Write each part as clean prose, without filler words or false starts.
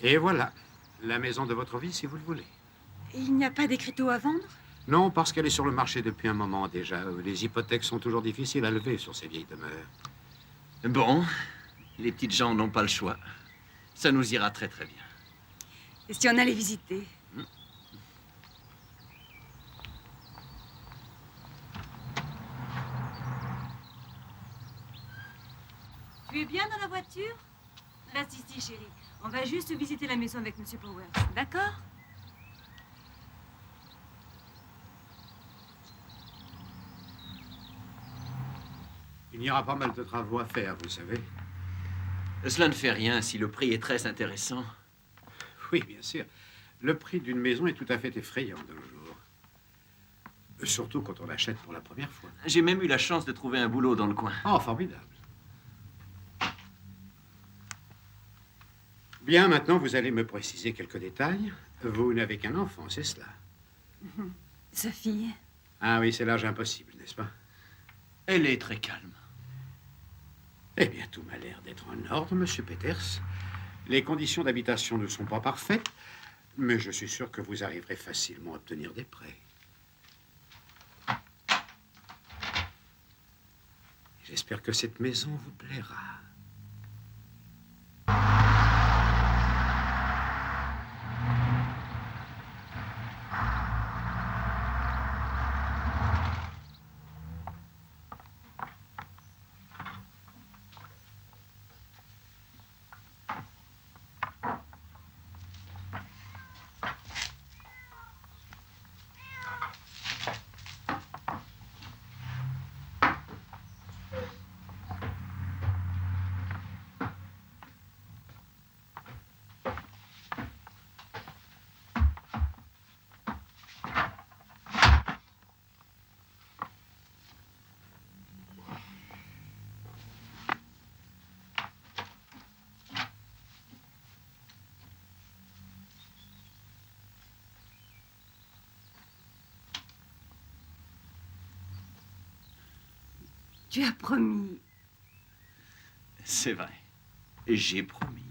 Et voilà, la maison de votre vie, si vous le voulez. Et il n'y a pas d'écriteau à vendre? Non, parce qu'elle est sur le marché depuis un moment déjà. Les hypothèques sont toujours difficiles à lever sur ces vieilles demeures. Bon, les petites gens n'ont pas le choix. Ça nous ira très très bien. Et si on allait visiter? Tu es bien dans la voiture? Reste ici, chérie. On va juste visiter la maison avec Monsieur Powers. D'accord? Il y aura pas mal de travaux à faire, vous savez. Cela ne fait rien si le prix est très intéressant. Oui, bien sûr. Le prix d'une maison est tout à fait effrayant de nos jours. Surtout quand on l'achète pour la première fois. J'ai même eu la chance de trouver un boulot dans le coin. Oh, formidable. Bien, maintenant, vous allez me préciser quelques détails. Vous n'avez qu'un enfant, c'est cela? Sophie. Ah oui, c'est l'âge impossible, n'est-ce pas? Elle est très calme. Eh bien, tout m'a l'air d'être en ordre, Monsieur Peters. Les conditions d'habitation ne sont pas parfaites, mais je suis sûr que vous arriverez facilement à obtenir des prêts. J'espère que cette maison vous plaira. Tu as promis. C'est vrai. J'ai promis.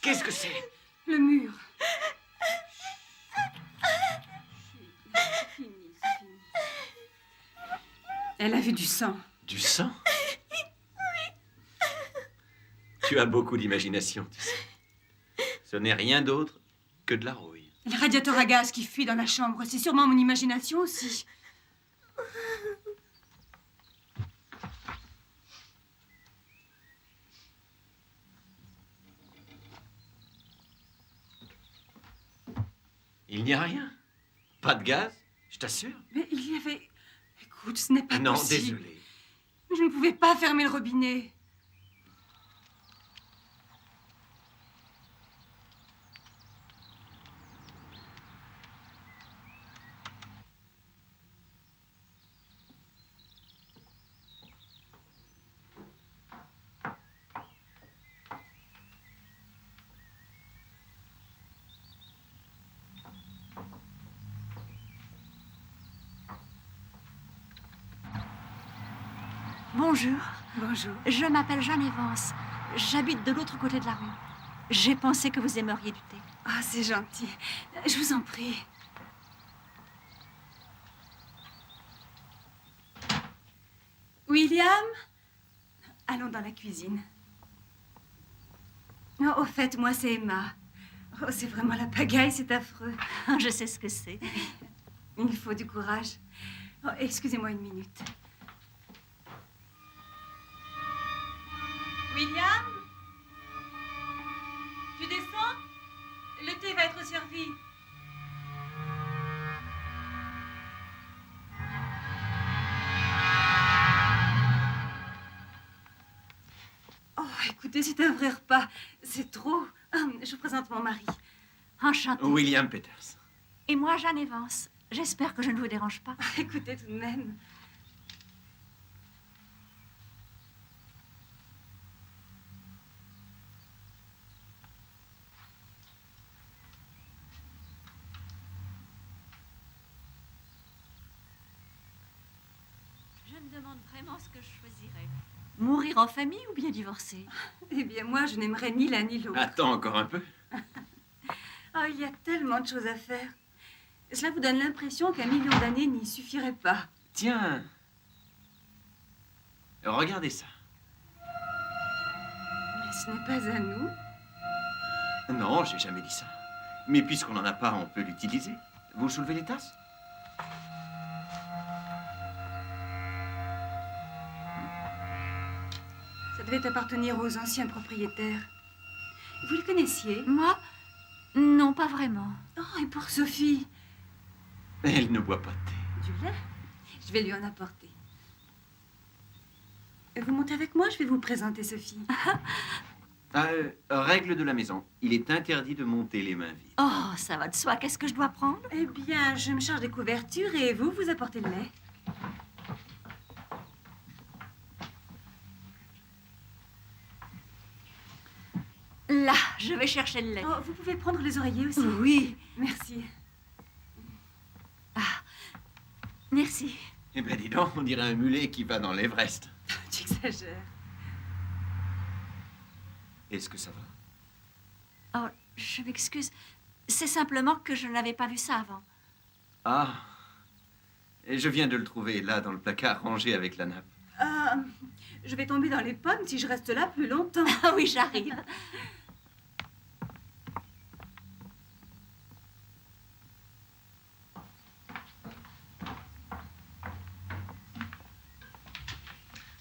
Qu'est-ce que c'est? Le mur. Elle a vu du sang. Du sang? Tu as beaucoup d'imagination, tu sais. Ce n'est rien d'autre que de la rouille. Le radiateur à gaz qui fuit dans la chambre, c'est sûrement mon imagination aussi. Il n'y a rien. Pas de gaz, je t'assure. Mais il y avait... Écoute, ce n'est pas Non, possible. désolé. Je ne pouvais pas fermer le robinet. Bonjour, Bonjour. je m'appelle Jeanne Evans. J'habite de l'autre côté de la rue. J'ai pensé que vous aimeriez du thé. Ah, c'est gentil. Je vous en prie. William? Allons dans la cuisine. Oh, au fait, moi, c'est Emma. Oh, c'est vraiment la pagaille, c'est affreux. Je sais ce que c'est. Il faut du courage. Oh, excusez-moi une minute. William? Tu descends? Le thé va être servi. Oh, écoutez, c'est un vrai repas. C'est trop. Je vous présente mon mari. Enchantée. William Peters. Et moi, Jeanne Evans. J'espère que je ne vous dérange pas. Écoutez tout de même. Je me demande vraiment ce que je choisirais. Mourir en famille ou bien divorcer? Eh bien, moi, je n'aimerais ni l'un ni l'autre. Attends encore un peu. Oh, il y a tellement de choses à faire. Cela vous donne l'impression qu'un million d'années n'y suffirait pas. Tiens. Regardez ça. Mais ce n'est pas à nous. Non, j'ai jamais dit ça. Mais puisqu'on n'en a pas, on peut l'utiliser. Vous soulevez les tasses? Ça devait appartenir aux anciens propriétaires. Vous le connaissiez? Moi? Non, pas vraiment. Oh, et pour Sophie? Elle ne boit pas de thé. Du lait? Je vais lui en apporter. Vous montez avec moi, je vais vous présenter Sophie. Règle de la maison. Il est interdit de monter les mains vides. Oh, ça va de soi. Qu'est-ce que je dois prendre? Eh bien, je me charge des couvertures et vous, vous apportez le lait. Là, je vais chercher le lait. Oh, vous pouvez prendre les oreillers aussi. Oui, Merci. merci. Eh ben dis donc, on dirait un mulet qui va dans l'Everest. Tu exagères. Est-ce que ça va? Oh, je m'excuse. C'est simplement que je n'avais pas vu ça avant. Ah. Et je viens de le trouver là dans le placard rangé avec la nappe. Je vais tomber dans les pommes si je reste là plus longtemps. Ah oui, j'arrive.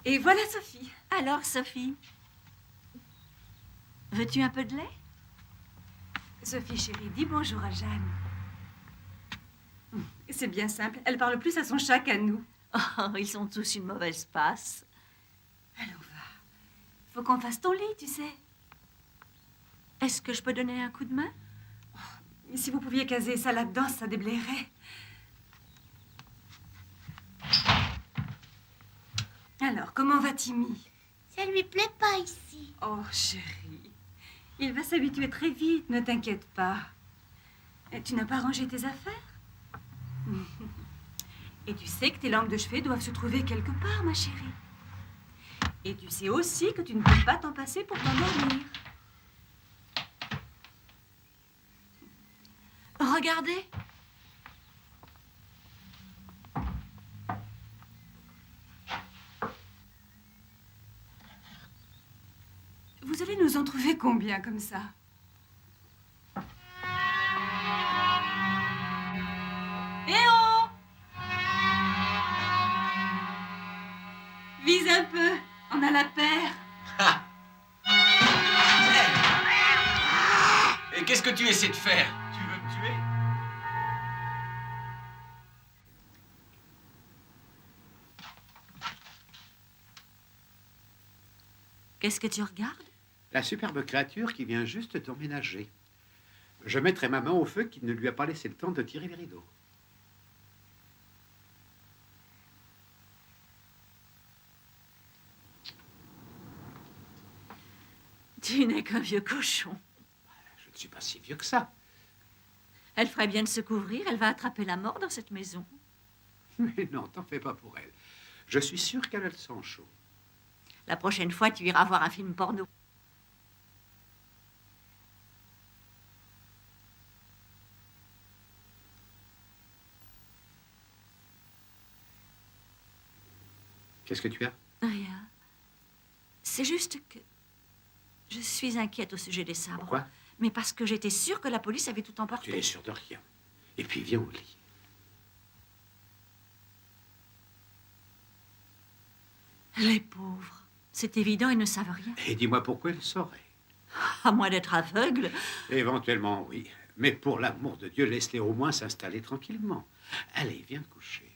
Et voilà Sophie. Alors, Sophie, veux-tu un peu de lait? Sophie, chérie, dis bonjour à Jeanne. C'est bien simple. Elle parle plus à son chat qu'à nous. Oh, ils sont tous une mauvaise passe. Allons, va. Faut qu'on fasse ton lit, tu sais. Est-ce que je peux donner un coup de main? Et si vous pouviez caser ça là-dedans, ça déblairait. Alors, comment va Timmy? Ça lui plaît pas ici. Oh, chérie. Il va s'habituer très vite, ne t'inquiète pas. Et tu n'as pas rangé tes affaires? Et tu sais que tes lampes de chevet doivent se trouver quelque part, ma chérie. Et tu sais aussi que tu ne peux pas t'en passer pour t'endormir. Regardez. Vous allez nous en trouver combien comme ça? Eh oh! Vise un peu, on a la paire. Et qu'est-ce que tu essaies de faire? Tu veux me tuer? Qu'est-ce que tu regardes? La superbe créature qui vient juste d'emménager. Je mettrai ma main au feu qui ne lui a pas laissé le temps de tirer les rideaux. Tu n'es qu'un vieux cochon. Je ne suis pas si vieux que ça. Elle ferait bien de se couvrir. Elle va attraper la mort dans cette maison. Mais non, t'en fais pas pour elle. Je suis sûr qu'elle a le sang chaud. La prochaine fois, tu iras voir un film porno. Qu'est-ce que tu as? Rien. C'est juste que je suis inquiète au sujet des sabres. Pourquoi? Mais parce que j'étais sûre que la police avait tout emporté. Tu es sûr de rien. Et puis viens au lit. Les pauvres. C'est évident, ils ne savent rien. Et dis-moi pourquoi elle saurait. À moins d'être aveugle. Éventuellement, oui. Mais pour l'amour de Dieu, laisse-les au moins s'installer tranquillement. Allez, viens te coucher.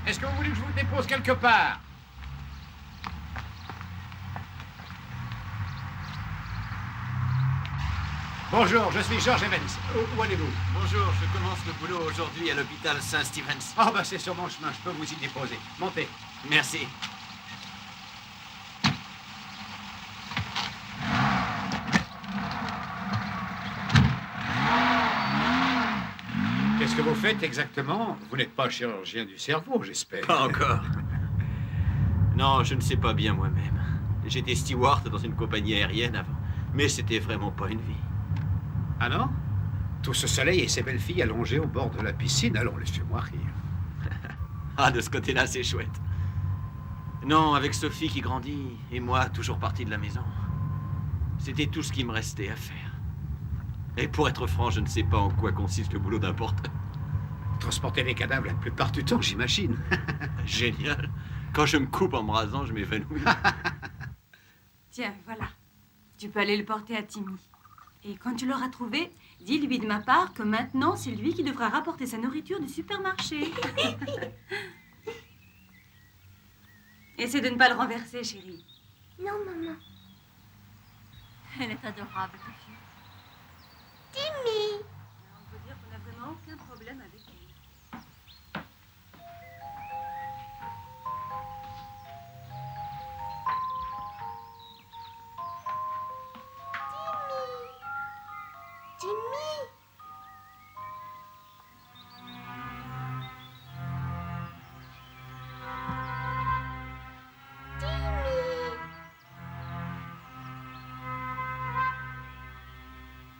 Est-ce que vous voulez que je vous dépose quelque part? Bonjour, je suis George Evans. Où allez-vous? Bonjour, je commence le boulot aujourd'hui à l'hôpital Saint-Stevens. Ah, bah c'est sur mon chemin, je peux vous y déposer. Montez. Merci. Qu'est-ce que vous faites exactement? Vous n'êtes pas chirurgien du cerveau, j'espère. Pas encore. Non, je ne sais pas bien moi-même. J'étais steward dans une compagnie aérienne avant, mais c'était vraiment pas une vie. Ah non? Tout ce soleil et ces belles filles allongées au bord de la piscine, allons, laissez-moi rire. Ah, de ce côté-là, c'est chouette. Non, avec Sophie qui grandit, et moi toujours parti de la maison. C'était tout ce qui me restait à faire. Et pour être franc, je ne sais pas en quoi consiste le boulot d'un porteur. Transporter les cadavres la plupart du temps, j'imagine. Génial. Quand je me coupe en me rasant, je m'évanouis. Tiens, voilà. Tu peux aller le porter à Timmy. Et quand tu l'auras trouvé, dis-lui de ma part que maintenant, c'est lui qui devra rapporter sa nourriture du supermarché. Essaie de ne pas le renverser, chérie. Non, maman. Elle est adorable, ta fille. Timmy. On peut dire qu'on n'a vraiment aucun problème avec elle. Timmy.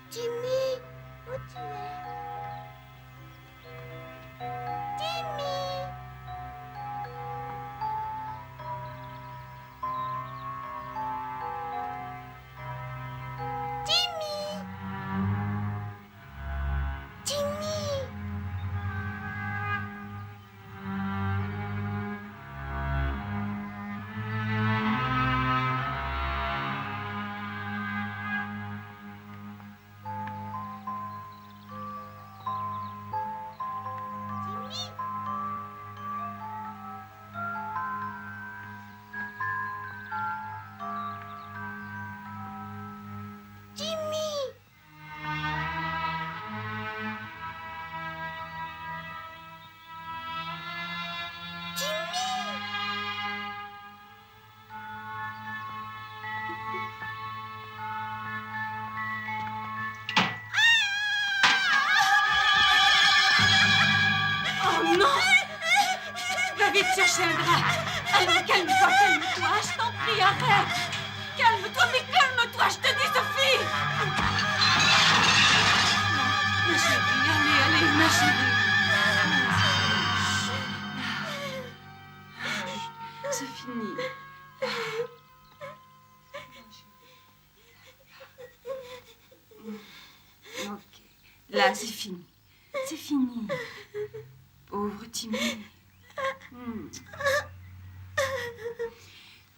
Timmy, où tu es? Timmy. Timmy. Timmy. vite chercher un drap. Allons, calme-toi, calme-toi. Je t'en prie, arrête. Calme-toi, mais calme-toi, je te dis, Sophie. Ma chérie, allez, allez, ma chérie. C'est fini. Ok. Là, c'est fini. C'est fini. Pauvre Timmy.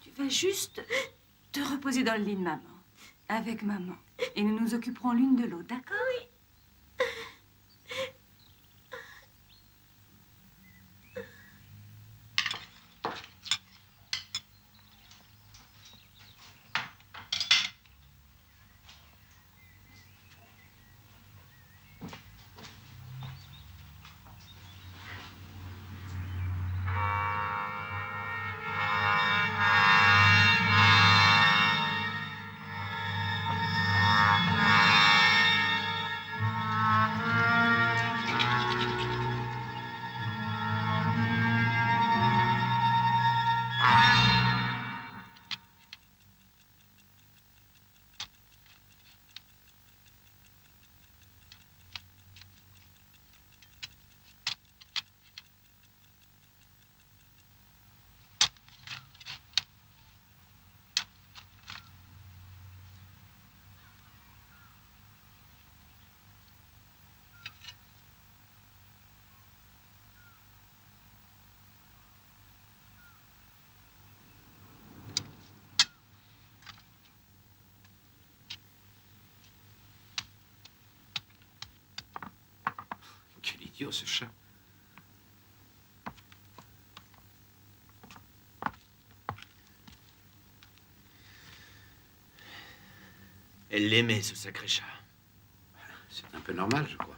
Tu vas juste te reposer dans le lit de maman. Avec maman. Et nous nous occuperons l'une de l'autre, d'accord? Oui. Quel idiot, ce chat. Elle l'aimait, ce sacré chat. C'est un peu normal, je crois.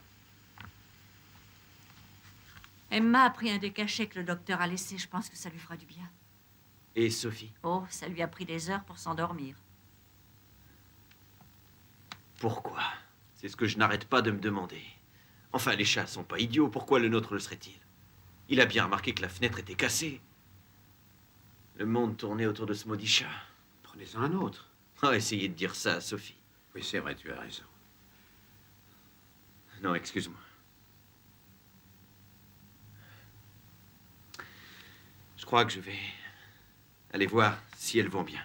Emma a pris un des cachets que le docteur a laissé. Je pense que ça lui fera du bien. Et Sophie? Oh, ça lui a pris des heures pour s'endormir. Pourquoi? C'est ce que je n'arrête pas de me demander. Enfin, les chats sont pas idiots. Pourquoi le nôtre le serait-il? Il a bien remarqué que la fenêtre était cassée. Le monde tournait autour de ce maudit chat. Prenez-en un autre. Oh, essayez de dire ça à Sophie. Oui, c'est vrai, tu as raison. Non, excuse-moi. Je crois que je vais aller voir si elles vont bien.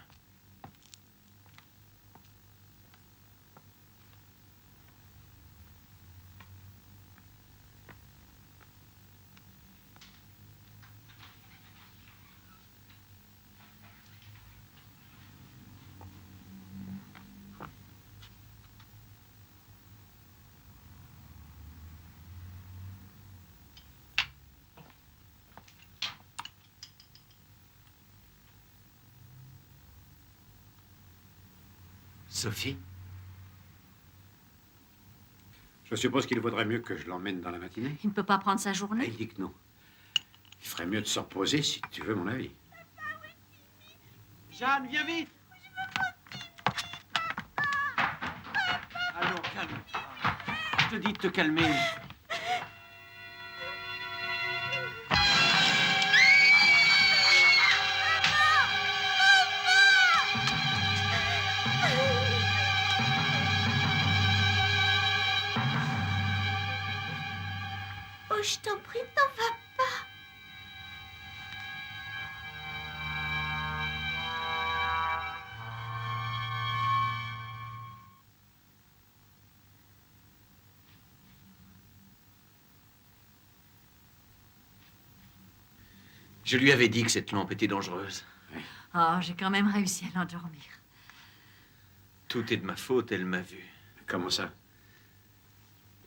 Sophie? Je suppose qu'il vaudrait mieux que je l'emmène dans la matinée. Il ne peut pas prendre sa Ah, journée. il dit que non. Il ferait mieux de se reposer, si tu veux mon avis. Jeanne, viens vite! Allons, calme-toi. Je te dis de te calmer. Oh, je t'en prie, t'en vas pas. Je lui avais dit que cette lampe était dangereuse. Oh, j'ai quand même réussi à l'endormir. Tout est de ma faute, elle m'a vu. Comment ça?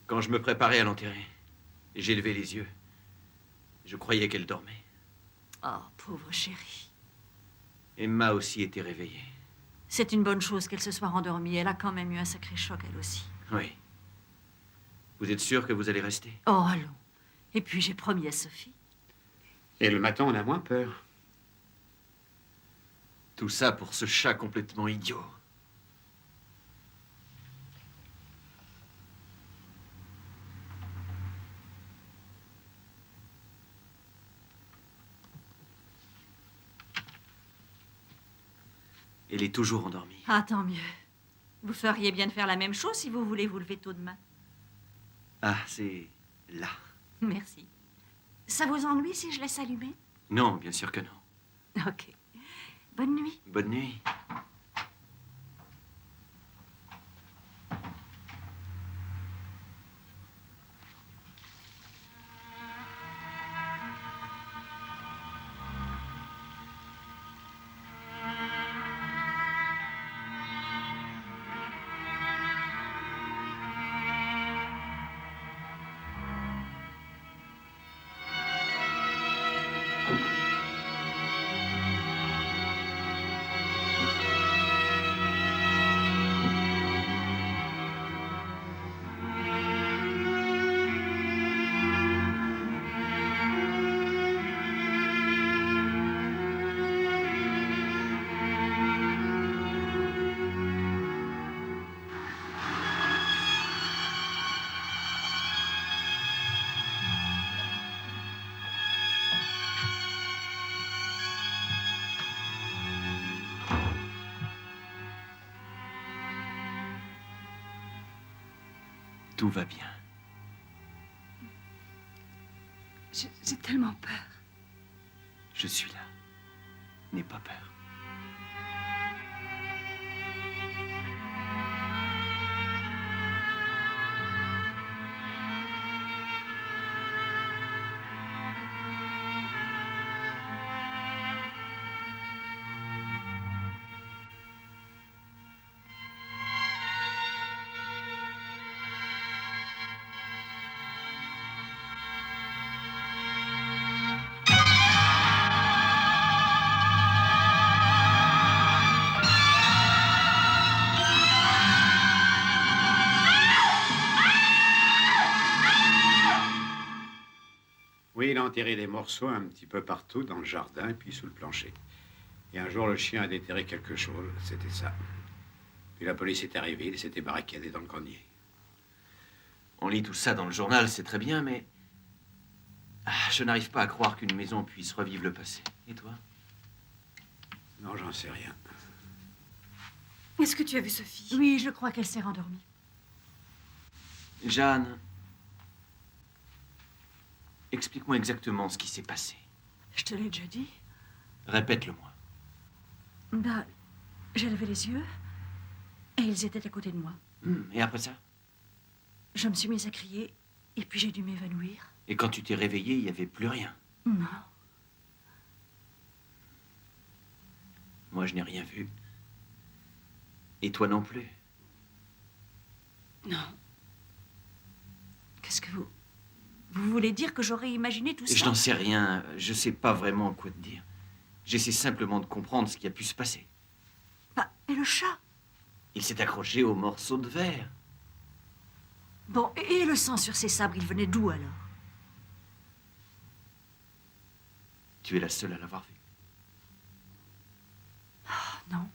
Quand je me préparais à l'enterrer, j'ai levé les yeux. Je croyais qu'elle dormait. Oh, pauvre chérie. Emma aussi était réveillée. C'est une bonne chose qu'elle se soit rendormie. Elle a quand même eu un sacré choc, elle aussi. Oui. Vous êtes sûr que vous allez rester? Oh, allons. Et puis, j'ai promis à Sophie. Et le matin, on a moins peur. Tout ça pour ce chat complètement idiot. Elle est toujours endormie. Ah, tant mieux. Vous feriez bien de faire la même chose si vous voulez vous lever tôt demain. Ah, c'est là. Merci. Ça vous ennuie si je laisse allumer? Non, bien sûr que non. Ok. Bonne nuit. Bonne nuit. Tout va bien. J'ai tellement peur. Je suis là. N'aie pas peur. Oui, il a enterré des morceaux un petit peu partout, dans le jardin et puis sous le plancher. Et un jour, le chien a déterré quelque chose, c'était ça. Puis la police est arrivée, il s'était barricadé dans le grenier. On lit tout ça dans le journal, c'est très bien, mais... Ah, je n'arrive pas à croire qu'une maison puisse revivre le passé. Et toi? Non, j'en sais rien. Est-ce que tu as vu Sophie? Oui, je crois qu'elle s'est rendormie. Jeanne, explique-moi exactement ce qui s'est passé. Je te l'ai déjà dit. Répète-le-moi. Bah, j'ai levé les yeux et ils étaient à côté de moi. Et après ça? Je me suis mise à crier et puis j'ai dû m'évanouir. Et quand tu t'es réveillé, il n'y avait plus rien. Non. Moi, je n'ai rien vu. Et toi non plus. Non. Qu'est-ce que vous... Vous voulez dire que j'aurais imaginé tout ça? Je n'en sais rien. Je sais pas vraiment quoi te dire. J'essaie simplement de comprendre ce qui a pu se passer. Bah, et le chat? Il s'est accroché au morceau de verre. Bon, et le sang sur ses sabres, il venait d'où alors? Tu es la seule à l'avoir vu. Non.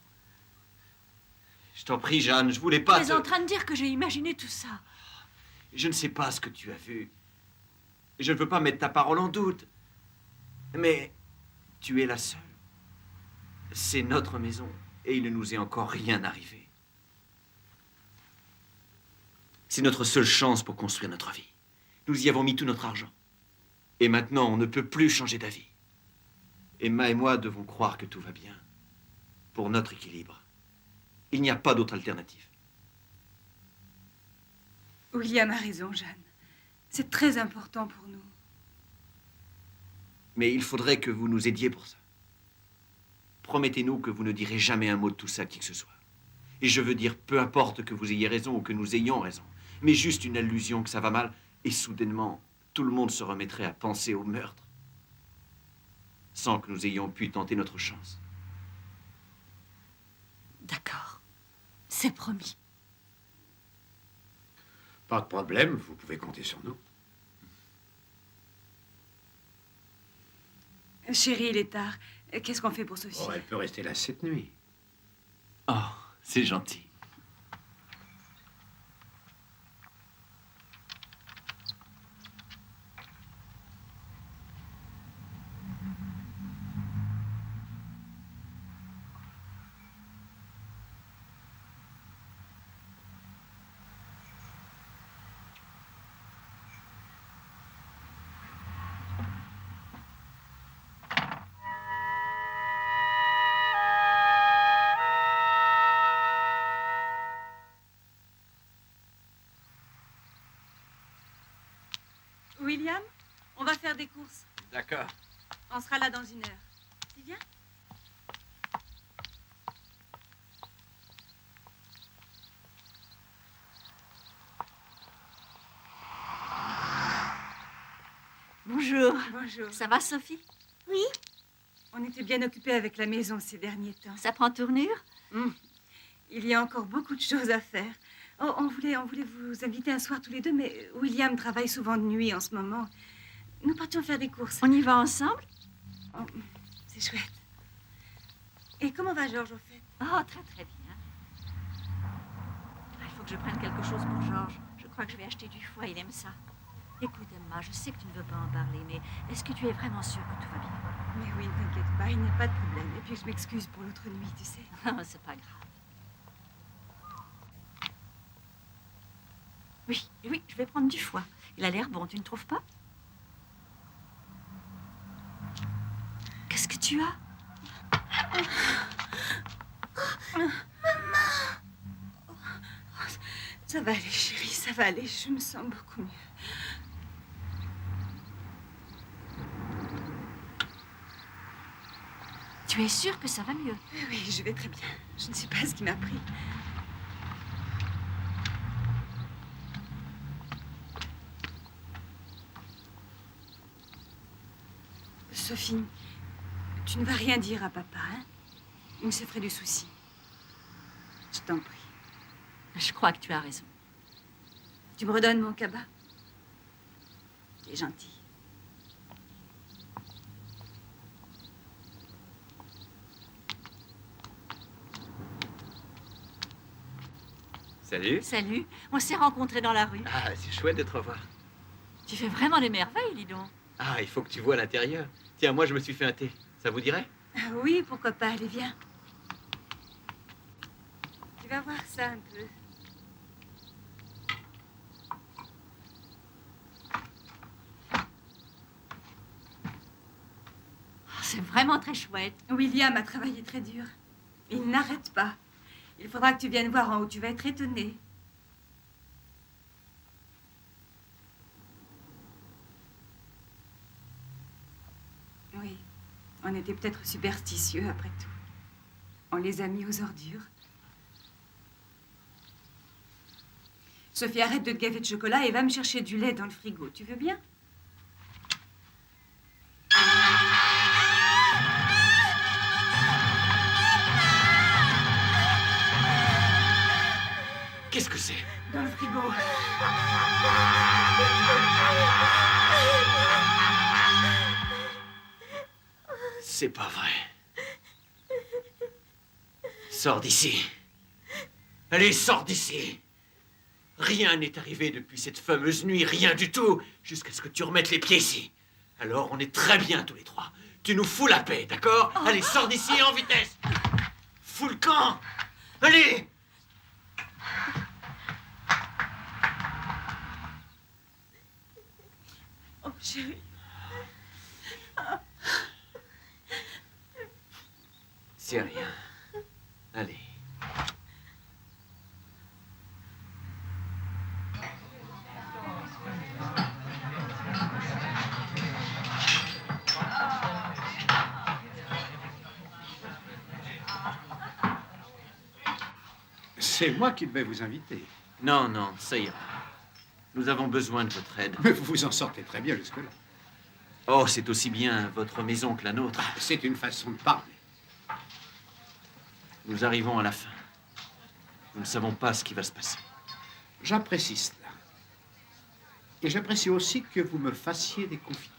Je t'en prie, Jeanne, je voulais pas Tu es te... en train de dire que j'ai imaginé tout ça. Je ne sais pas ce que tu as vu. Je ne veux pas mettre ta parole en doute. Mais tu es la seule. C'est notre maison et il ne nous est encore rien arrivé. C'est notre seule chance pour construire notre vie. Nous y avons mis tout notre argent. Et maintenant, on ne peut plus changer d'avis. Emma et moi devons croire que tout va bien. Pour notre équilibre. Il n'y a pas d'autre alternative. William a raison, Jeanne. C'est très important pour nous. Mais il faudrait que vous nous aidiez pour ça. Promettez-nous que vous ne direz jamais un mot de tout ça à qui que ce soit. Et je veux dire, peu importe que vous ayez raison ou que nous ayons raison, mais juste une allusion que ça va mal, et soudainement, tout le monde se remettrait à penser au meurtre, sans que nous ayons pu tenter notre chance. D'accord. C'est promis. Pas de problème, vous pouvez compter sur nous. Chérie, il est tard. Qu'est-ce qu'on fait pour Sophie? Oh, elle peut rester là cette nuit. Oh, c'est gentil. William, on va faire des courses. D'accord. On sera là dans 1 heure. Tu viens? Bonjour. Bonjour. Ça va, Sophie? Oui, On était bien occupés avec la maison ces derniers temps. Ça prend tournure? Il y a encore beaucoup de choses à faire. Oh, on voulait vous inviter un soir tous les deux, mais William travaille souvent de nuit en ce moment. Nous partions faire des courses. On y va ensemble? Oh, c'est chouette. Et comment va Georges, au fait? Oh, très très bien. Il faut que je prenne quelque chose pour Georges. Je crois que je vais acheter du foie, il aime ça. Écoute, Emma, je sais que tu ne veux pas en parler, mais est-ce que tu es vraiment sûre que tout va bien? Mais oui, ne t'inquiète pas, il n'y a pas de problème. Et puis je m'excuse pour l'autre nuit, tu sais. C'est pas grave. Oui, oui, je vais prendre du foie. Il a l'air bon, tu ne trouves pas? Qu'est-ce que tu as? Ça va aller, chérie, ça va aller. Je me sens beaucoup mieux. Tu es sûre que ça va mieux? Oui, oui, je vais très bien. Je ne sais pas ce qui m'a pris. Sophie, tu ne vas rien dire à papa, hein? Il se ferait du souci. Je t'en prie. Je crois que tu as raison. Tu me redonnes mon cabas? Tu es gentil. Salut. Salut, on s'est rencontrés dans la rue. Ah, c'est chouette de te revoir. Tu fais vraiment des merveilles, dis donc. Ah, il faut que tu vois l'intérieur. Tiens, moi, je me suis fait un thé. Ça vous dirait? Ah oui, pourquoi pas, allez, viens. Tu vas voir ça un peu. C'est vraiment très chouette. William a travaillé très dur. Il n'arrête pas. Il faudra que tu viennes voir en haut, tu vas être étonné. Oui, on était peut-être superstitieux après tout. On les a mis aux ordures. Sophie, arrête de te gaver de chocolat et va me chercher du lait dans le frigo. Tu veux bien? Qu'est-ce que c'est? Dans le frigo. C'est pas vrai. Sors d'ici. Allez, sors d'ici. Rien n'est arrivé depuis cette fameuse nuit, rien du tout, jusqu'à ce que tu remettes les pieds ici. Alors, on est très bien tous les trois. Tu nous fous la paix, d'accord? Allez, sors d'ici en vitesse. Fous le camp. Allez! Oh, chérie. C'est rien. Allez. C'est moi qui devais vous inviter. Non, non, ça ira. Nous avons besoin de votre aide. Mais vous vous en sortez très bien jusque-là. Oh, c'est aussi bien votre maison que la nôtre. C'est une façon de parler. Nous arrivons à la fin. Nous ne savons pas ce qui va se passer. J'apprécie cela. Et j'apprécie aussi que vous me fassiez des confidences.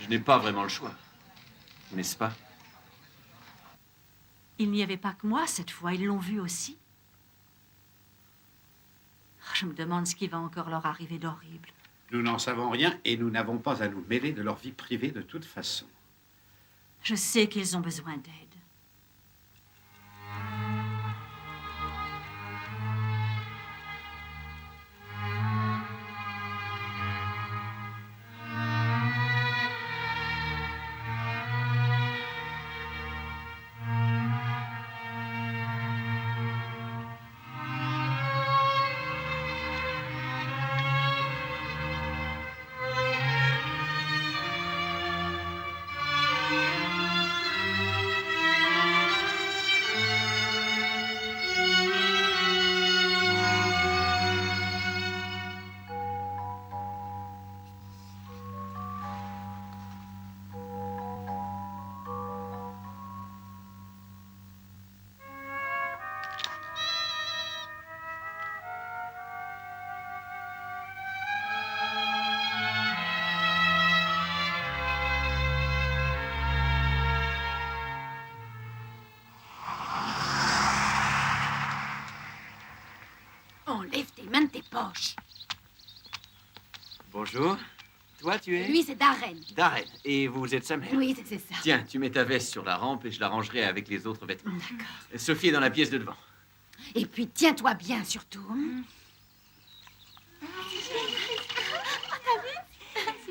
Je n'ai pas vraiment le choix. N'est-ce pas? Il n'y avait pas que moi cette fois, ils l'ont vu aussi. Je me demande ce qui va encore leur arriver d'horrible. Nous n'en savons rien et nous n'avons pas à nous mêler de leur vie privée de toute façon. Je sais qu'ils ont besoin d'aide. poche. Bonjour. Toi, tu es Lui, c'est Darren. Darren. Et vous êtes sa mère? Oui, c'est ça. Tiens, tu mets ta veste sur la rampe et je la rangerai avec les autres vêtements. D'accord. Sophie est dans la pièce de devant. Et puis, tiens-toi bien, surtout.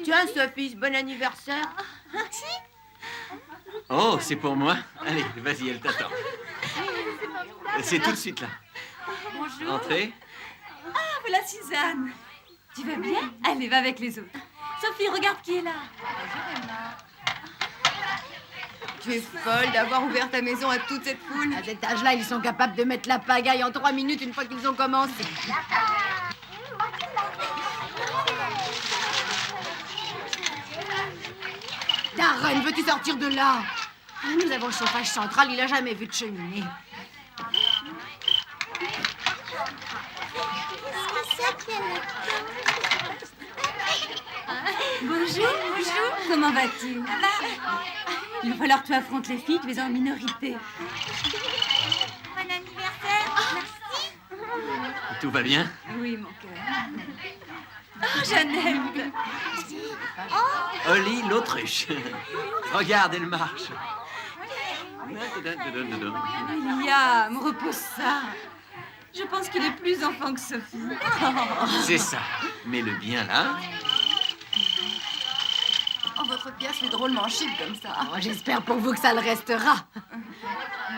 Tiens, Sophie, bon anniversaire. Oh, c'est pour moi? Allez, vas-y, elle t'attend. C'est tout de suite là. Bonjour. Entrez. Ah, voilà Suzanne. Tu vas bien? Allez, va avec les autres. Sophie, regarde qui est là. Tu es folle d'avoir ouvert ta maison à toute cette foule. À cet âge-là, ils sont capables de mettre la pagaille en 3 minutes une fois qu'ils ont commencé. Darren, veux-tu sortir de là? Nous avons le chauffage central, il a jamais vu de cheminée. Bonjour, bonjour. Comment vas-tu? Il va falloir que tu affrontes les filles, tu es en minorité. Bon anniversaire. Merci. Tout va bien? Oui, mon cœur. Oh, Jeannette. Holly, l'autruche. Regarde, elle marche. William, repose ça. Je pense qu'il est plus enfant que Sophie. C'est ça. Mets le bien là. Oh, votre pièce est drôlement chic comme ça. Oh, j'espère pour vous que ça le restera.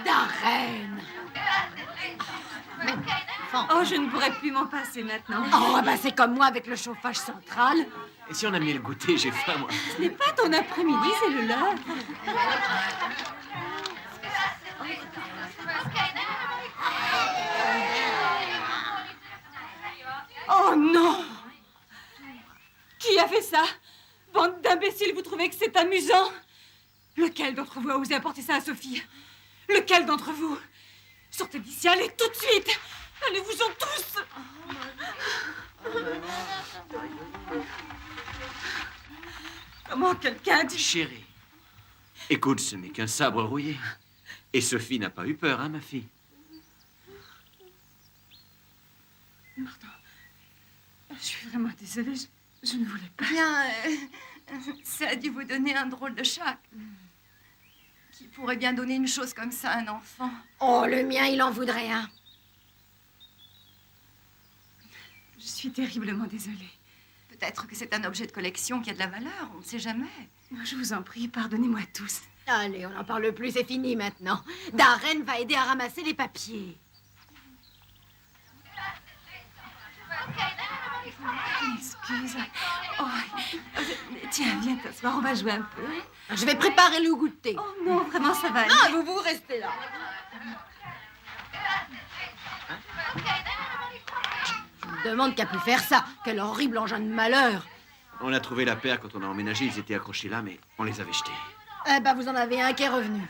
Darren. Mais, enfin, Oh, je ne pourrais plus m'en passer maintenant. oh, bah c'est comme moi avec le chauffage central. Et si on a mis le goûter, j'ai faim, moi. Ce n'est pas ton après-midi, c'est le leur. Oh non! Qui a fait ça? Bande d'imbéciles, vous trouvez que c'est amusant? Lequel d'entre vous a osé apporter ça à Sophie? Lequel d'entre vous? Sortez d'ici, allez tout de suite! Allez-vous-en tous! Comment quelqu'un a dit... Chérie, écoute, ce n'est qu'un sabre rouillé. Et Sophie n'a pas eu peur, hein, ma fille? Martin, je suis vraiment désolée, je ne voulais pas... Bien, ça a dû vous donner un drôle de choc. Qui pourrait bien donner une chose comme ça à un enfant? Oh, le mien, il en voudrait un. Je suis terriblement désolée. Peut-être que c'est un objet de collection qui a de la valeur, on ne sait jamais. Je vous en prie, pardonnez-moi tous. Allez, on n'en parle plus, c'est fini maintenant. Darren va aider à ramasser les papiers. Excuse. Oh, tiens, viens t'asseoir, on va jouer un peu. Je vais préparer le goûter. Oh non, vraiment, ça va aller. Ah, vous restez là. Je me demande qui a pu faire ça. Quel horrible engin de malheur. On a trouvé la paire quand on a emménagé. Ils étaient accrochés là, mais on les avait jetés. Eh ben, vous en avez un qui est revenu.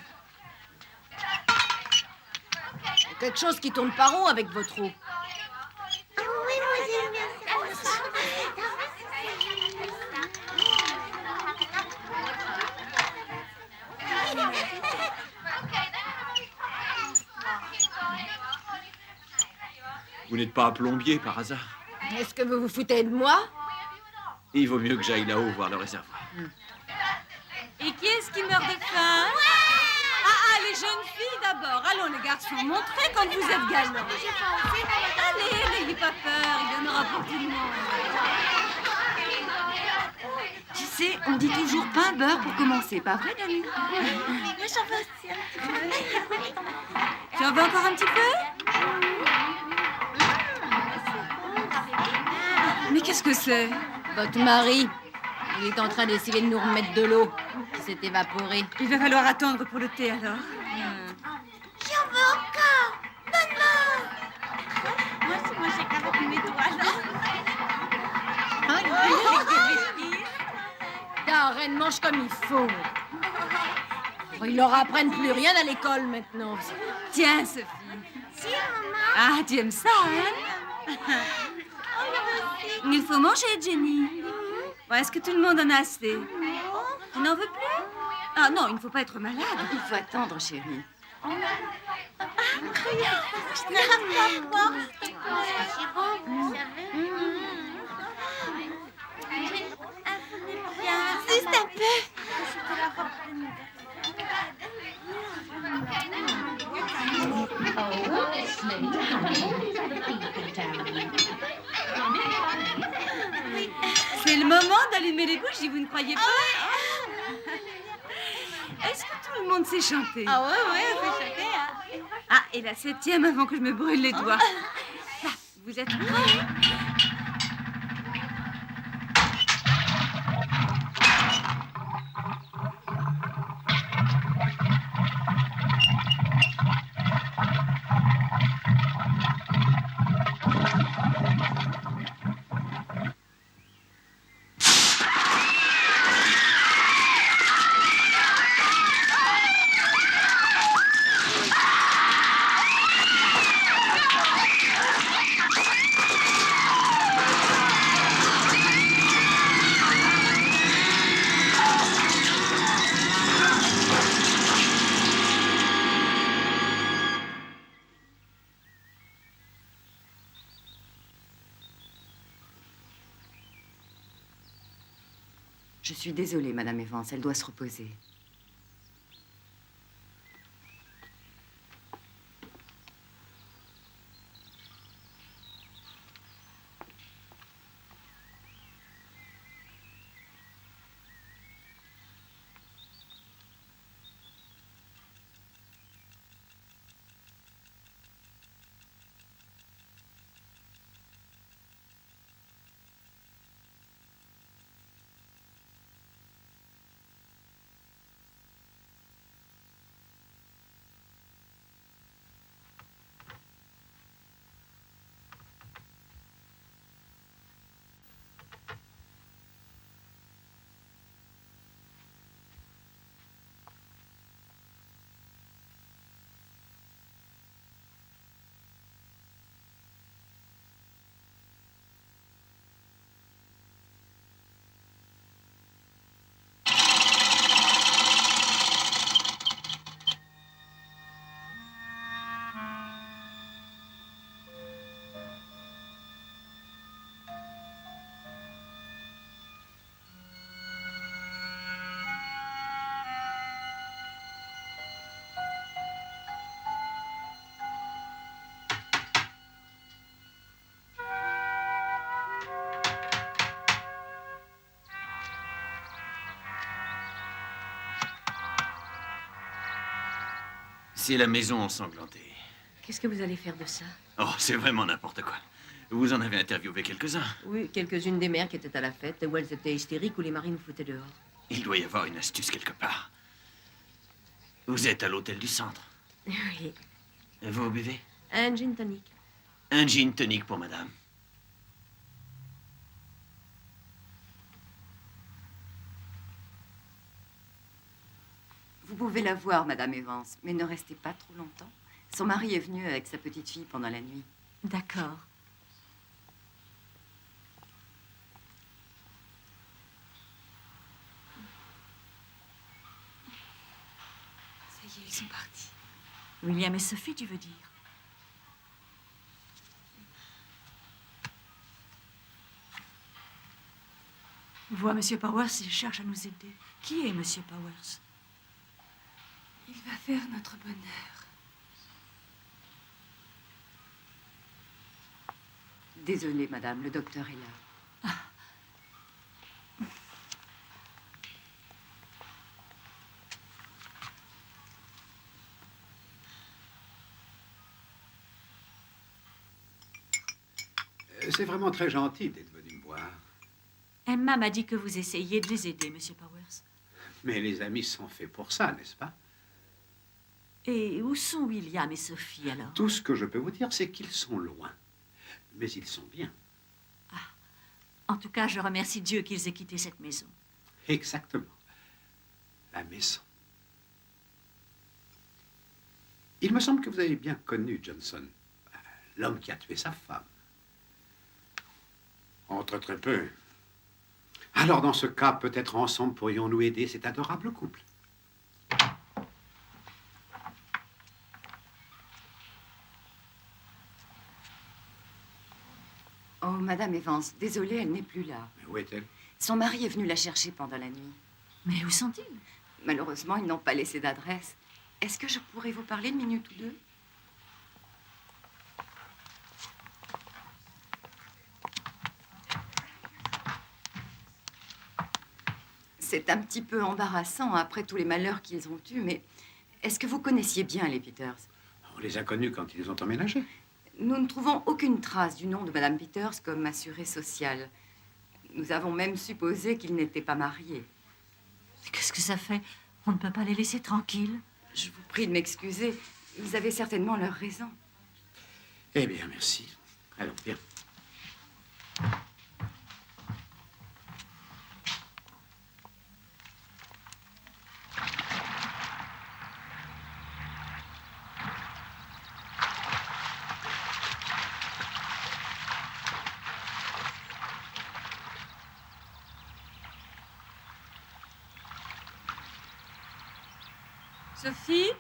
Quelque chose qui tourne pas rond avec votre eau. Oui, moi j'aime bien ça. Vous n'êtes pas plombier par hasard? Est-ce que vous vous foutez de moi? Il vaut mieux que j'aille là-haut voir le réservoir. Et qui est-ce qui meurt de faim? Ah, les jeunes filles d'abord. Allons, les garçons, montrez quand vous êtes galants. Allez, n'ayez pas peur, il y en aura pour tout le monde. Tu sais, on dit toujours pain beurre pour commencer, pas vrai, Dani? Moi j'en veux aussi un petit peu. Tu en veux encore un petit peu? Mais qu'est-ce que c'est? Votre mari, il est en train d'essayer de nous remettre de l'eau qui s'est évaporée. Il va falloir attendre pour le thé, alors. J'en veux encore. Donne-moi. Moi j'ai qu'avec mes doigts. Darren mange comme il faut. Ils leur apprennent plus rien à l'école maintenant. Tiens, Sophie. Si, maman. Ah, tu aimes ça, hein? Il faut manger, Jenny. Bon, est-ce que tout le monde en a assez? Tu n'en veux plus? Ah non, il ne faut pas être malade. Il faut attendre, chérie. Je n'arrive pas. Jérôme, vous savez. moment d'allumer les bougies, vous ne croyez pas? Est-ce que tout le monde sait chanter? Ah ouais, on fait chanter, hein. Ah, et la 7e avant que je me brûle les doigts. Là, vous êtes prêts? Je suis désolée, Madame Evans, elle doit se reposer. C'est la maison ensanglantée. Qu'est-ce que vous allez faire de ça? Oh, c'est vraiment n'importe quoi. Vous en avez interviewé quelques-uns. Oui, quelques-unes des mères qui étaient à la fête, où elles étaient hystériques, ou les maris nous foutaient dehors. Il doit y avoir une astuce quelque part. Vous êtes à l'hôtel du centre. Oui. Vous buvez? Un gin tonic. Un gin tonic pour madame. Vous pouvez la voir, Madame Evans, mais ne restez pas trop longtemps. Son mari est venu avec sa petite fille pendant la nuit. D'accord. Ça y est, ils sont partis. William et Sophie, tu veux dire? Vois, Monsieur Powers, il cherche à nous aider. Qui est Monsieur Powers? Il va faire notre bonheur. Désolée, Madame, le docteur est là. C'est vraiment très gentil d'être venu me voir. Emma m'a dit que vous essayiez de les aider, Monsieur Powers. Mais les amis sont faits pour ça, n'est-ce pas? Et où sont William et Sophie, alors? Tout ce que je peux vous dire, c'est qu'ils sont loin. Mais ils sont bien. En tout cas, je remercie Dieu qu'ils aient quitté cette maison. Exactement. La maison. Il me semble que vous avez bien connu Johnson, l'homme qui a tué sa femme. Entre très peu. Alors, dans ce cas, peut-être ensemble pourrions-nous aider cet adorable couple. Oh, Madame Evans, désolée, elle n'est plus là. Mais où est-elle? Son mari est venu la chercher pendant la nuit. Mais où sont-ils? Malheureusement, ils n'ont pas laissé d'adresse. Est-ce que je pourrais vous parler une minute ou deux? C'est un petit peu embarrassant après tous les malheurs qu'ils ont eus, mais est-ce que vous connaissiez bien les Peters? On les a connus quand ils ont emménagé. Nous ne trouvons aucune trace du nom de Madame Peters comme assurée sociale. Nous avons même supposé qu'ils n'étaient pas mariés. Qu'est-ce que ça fait? On ne peut pas les laisser tranquilles. Je vous prie de m'excuser. Vous avez certainement leur raison. Eh bien, merci. Allons, viens. Sophie?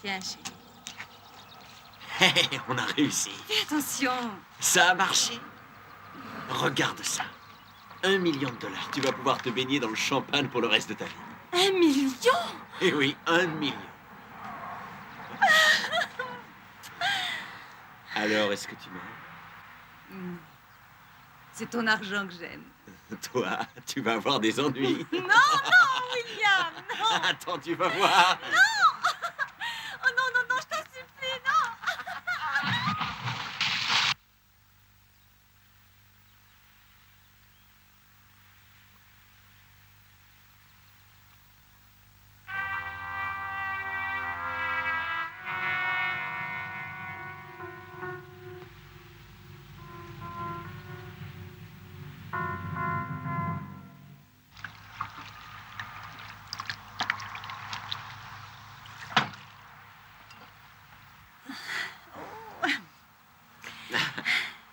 Tiens, chérie. Hé, on a réussi. Fais attention. Ça a marché. Regarde ça. 1 million de dollars. Tu vas pouvoir te baigner dans le champagne pour le reste de ta vie. 1 million? Eh oui, 1 million. Alors, est-ce que tu m'aimes? C'est ton argent que j'aime. Toi, tu vas avoir des ennuis. Non, non, William, non. Attends, tu vas voir. Oh non, non, non, je t'en supplie, non.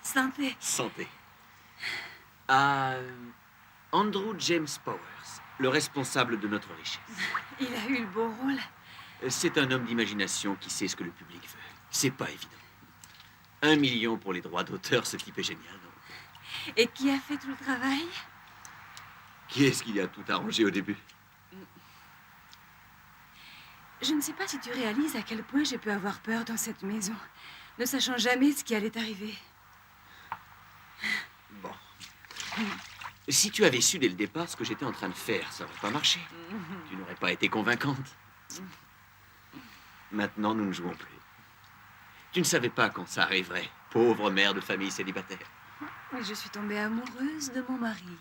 Santé. Santé. À Andrew James Powers, le responsable de notre richesse. Il a eu le beau rôle. C'est un homme d'imagination qui sait ce que le public veut. C'est pas évident. 1 million pour les droits d'auteur, ce type est génial, non? Et qui a fait tout le travail? Qui est-ce qui a tout arrangé au début? Je ne sais pas si tu réalises à quel point j'ai pu avoir peur dans cette maison, ne sachant jamais ce qui allait arriver. Bon. Si tu avais su dès le départ ce que j'étais en train de faire, ça n'aurait pas marché. Tu n'aurais pas été convaincante. Maintenant, nous ne jouons plus. Tu ne savais pas quand ça arriverait, pauvre mère de famille célibataire. Mais je suis tombée amoureuse de mon mari.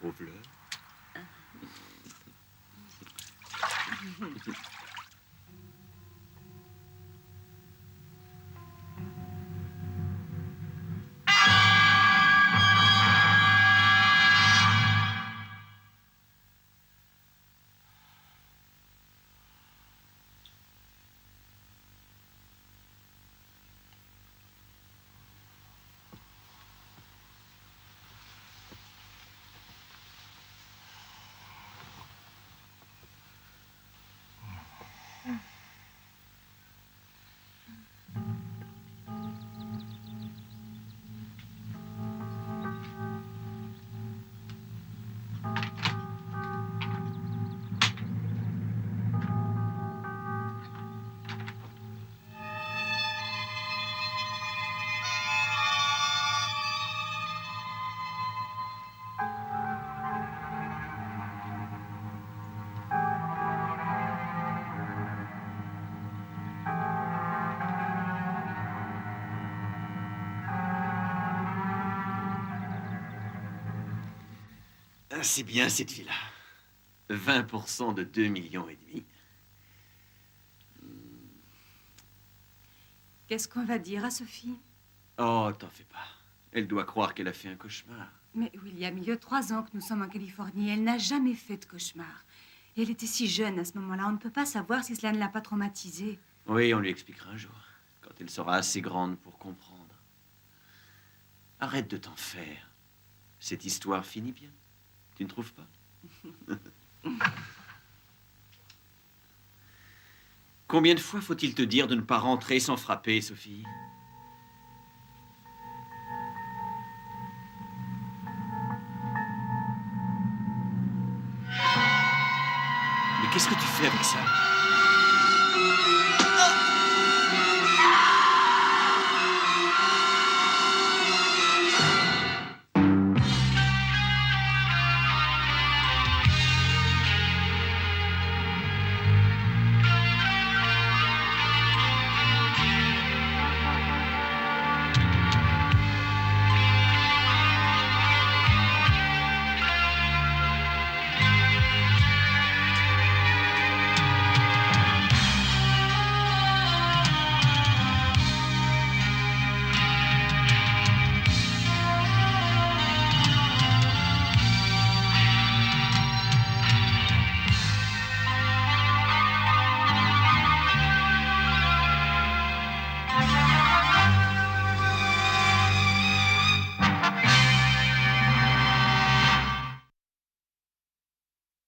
Prouve-le. Ah, c'est bien cette fille-là. 20% de 2,5 millions. Qu'est-ce qu'on va dire à Sophie? Oh, t'en fais pas. Elle doit croire qu'elle a fait un cauchemar. Mais William, il y a 3 ans que nous sommes en Californie. Elle n'a jamais fait de cauchemar. Et elle était si jeune à ce moment-là. On ne peut pas savoir si cela ne l'a pas traumatisée. Oui, on lui expliquera un jour, quand elle sera assez grande pour comprendre. Arrête de t'en faire. Cette histoire finit bien. Tu ne trouves pas? Combien de fois faut-il te dire de ne pas rentrer sans frapper, Sophie? Mais qu'est-ce que tu fais avec ça?